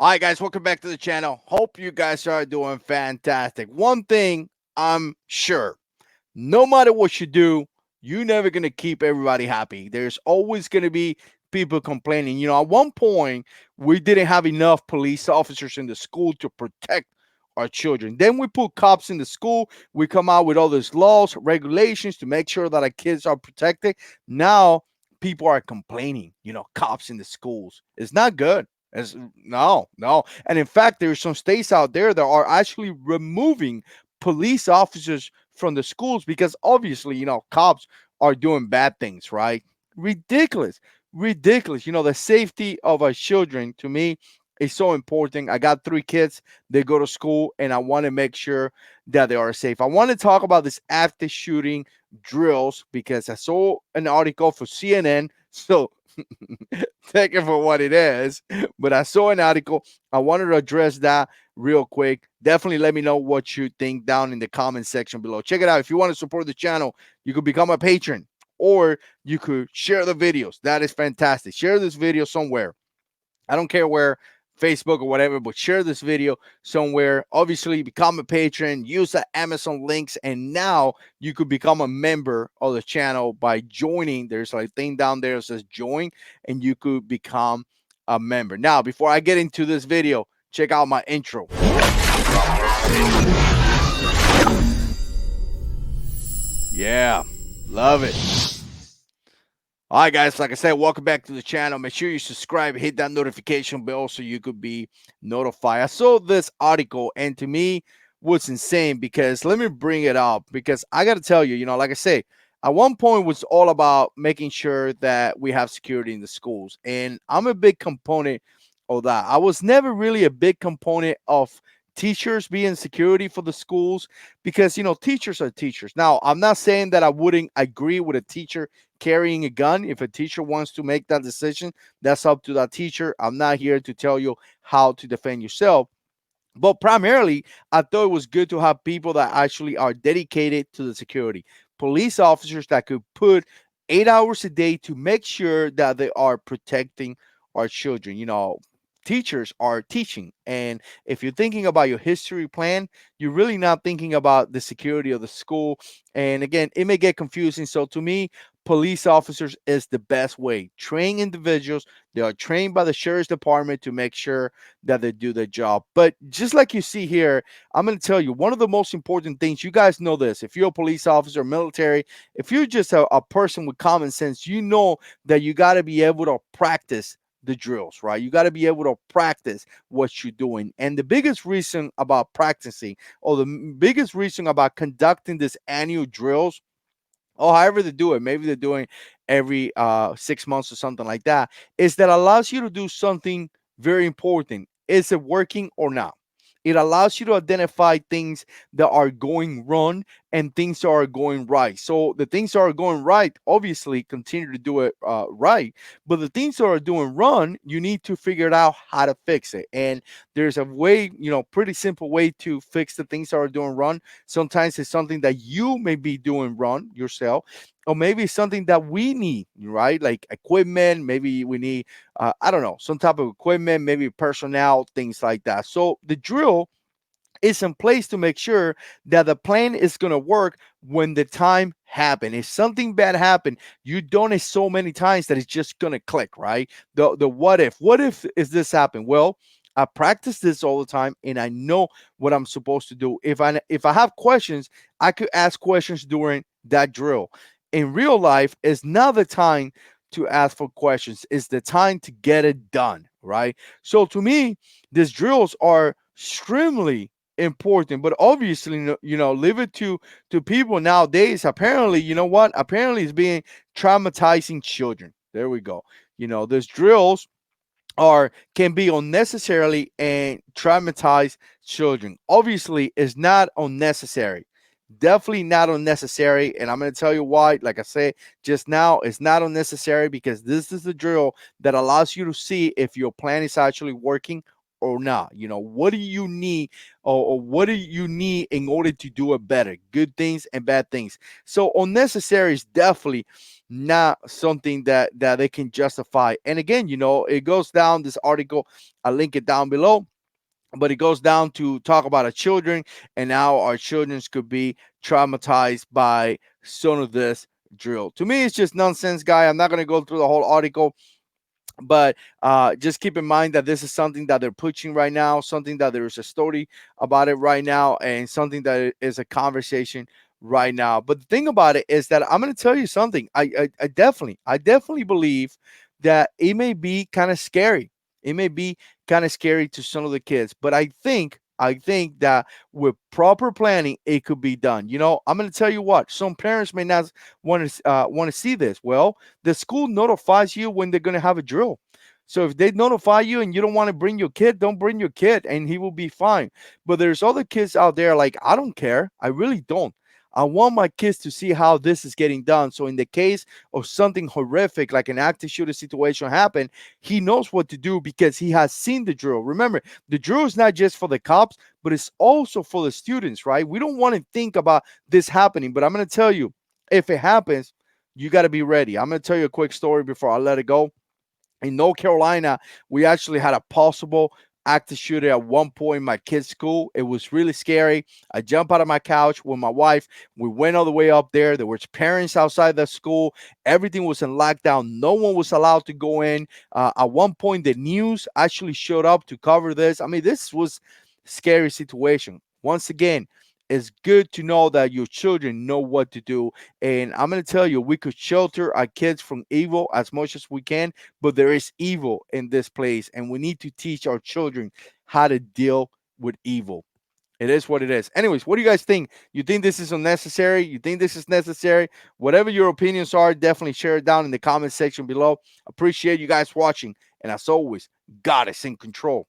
All right, guys, welcome back to the channel. Hope you guys are doing fantastic. One thing I'm sure, no matter what you do, you're never going to keep everybody happy. There's always going to be people complaining. At one point, we didn't have enough police officers in the school to protect our children. Then we put cops in the school. We come out with all these laws, regulations to make sure that our kids are protected. Now, people are complaining, cops in the schools. It's not good. No. And in fact, there's some states out there that are actually removing police officers from the schools because obviously, cops are doing bad things, right? Ridiculous. Ridiculous. The safety of our children to me is so important. I got three kids. They go to school and I want to make sure that they are safe. I want to talk about this after shooting drills because I saw an article for CNN. So take it for what it is. But I saw an article. I wanted to address that real quick. Definitely let me know what you think down in the comment section below. Check it out. If you want to support the channel, you could become a patron or you could share the videos. That is fantastic. Share this video somewhere. I don't care where, Facebook or whatever, but share this video somewhere. Obviously, become a patron, use the Amazon links, and now you could become a member of the channel by joining. There's a thing down there that says join, and you could become a member. Now, before I get into this video, check out my intro. Yeah, love it. All right, guys, like I said, welcome back to the channel. Make sure you subscribe, hit that notification bell so you could be notified. I saw this article, and to me, was insane because let me bring it up because I got to tell you, like I say, at one point it was all about making sure that we have security in the schools, and I'm a big component of that. I was never really a big component of teachers being security for the schools because teachers are teachers. Now, I'm not saying that I wouldn't agree with a teacher carrying a gun. If a teacher wants to make that decision, that's up to that teacher. I'm not here to tell you how to defend yourself. But primarily, I thought it was good to have people that actually are dedicated to the security. Police officers that could put 8 hours a day to make sure that they are protecting our children. Teachers are teaching. And if you're thinking about your history plan, you're really not thinking about the security of the school. And again, it may get confusing. So to me, police officers is the best way. Train individuals. They are trained by the sheriff's department to make sure that they do their job. But just like you see here, I'm going to tell you one of the most important things. You guys know this. If you're a police officer, military, if you're just a person with common sense, you know that you got to be able to practice the drills, right? You got to be able to practice what you're doing. And the biggest reason about practicing, or the biggest reason about conducting this annual drills, or however they do it, maybe they're doing every 6 months or something like that, is that allows you to do something very important. Is it working or not? It allows you to identify things that are going wrong and things that are going right. So the things that are going right, obviously, continue to do it right. But the things that are doing wrong, you need to figure out how to fix it. And there's a way, pretty simple way to fix the things that are doing wrong. Sometimes it's something that you may be doing wrong yourself, or maybe it's something that we need, right? Like equipment. Maybe we need, I don't know, some type of equipment, maybe personnel, things like that. So the drill is in place to make sure that the plan is going to work when the time happen. If something bad happened, you done it so many times that it's just going to click, right? The what if is this happen? Well, I practice this all the time and I know what I'm supposed to do. If I have questions, I could ask questions during that drill. In real life, it's not the time to ask for questions. It's the time to get it done, right? So to me, these drills are extremely important, but obviously, leave it to people nowadays. Apparently, you know what? Apparently, it's being traumatizing children. There we go. Those drills are can be unnecessarily and traumatize children. Obviously, it's not unnecessary. Definitely not unnecessary. And I'm going to tell you why. Like I said just now, it's not unnecessary because this is the drill that allows you to see if your plan is actually working or not. What do you need, or what do you need in order to do it better? Good things and bad things. So unnecessary is definitely not something that they can justify. And again, it goes down this article. I'll link it down below, but it goes down to talk about our children and how our children could be traumatized by some of this drill. To me, it's just nonsense, guy. I'm not going to go through the whole article, but just keep in mind that this is something that they're pushing right now, something that there is a story about it right now, and something that is a conversation right now. But the thing about it is that I'm going to tell you something. I definitely believe that it may be kind of scary. It may be kind of scary to some of the kids, but I think that with proper planning, it could be done. I'm going to tell you what. Some parents may not want to see this. Well, the school notifies you when they're going to have a drill. So if they notify you and you don't want to bring your kid, don't bring your kid and he will be fine. But there's other kids out there like, I don't care. I really don't. I want my kids to see how this is getting done. So in the case of something horrific like an active shooter situation happen, he knows what to do because he has seen the drill. Remember, the drill is not just for the cops, but it's also for the students, right? We don't want to think about this happening, but I'm going to tell you, if it happens, you got to be ready. I'm going to tell you a quick story before I let it go. In North Carolina, we actually had a possible active shooter at one point in my kid's school. It was really scary. I jumped out of my couch with my wife. We went all the way up there. There was parents outside the school. Everything was in lockdown. No one was allowed to go in. At one point, the news actually showed up to cover this. I mean, this was a scary situation. Once again, it's good to know that your children know what to do. And I'm going to tell you, we could shelter our kids from evil as much as we can, but there is evil in this place. And we need to teach our children how to deal with evil. It is what it is. Anyways, what do you guys think? You think this is unnecessary? You think this is necessary? Whatever your opinions are, definitely share it down in the comment section below. Appreciate you guys watching. And as always, God is in control.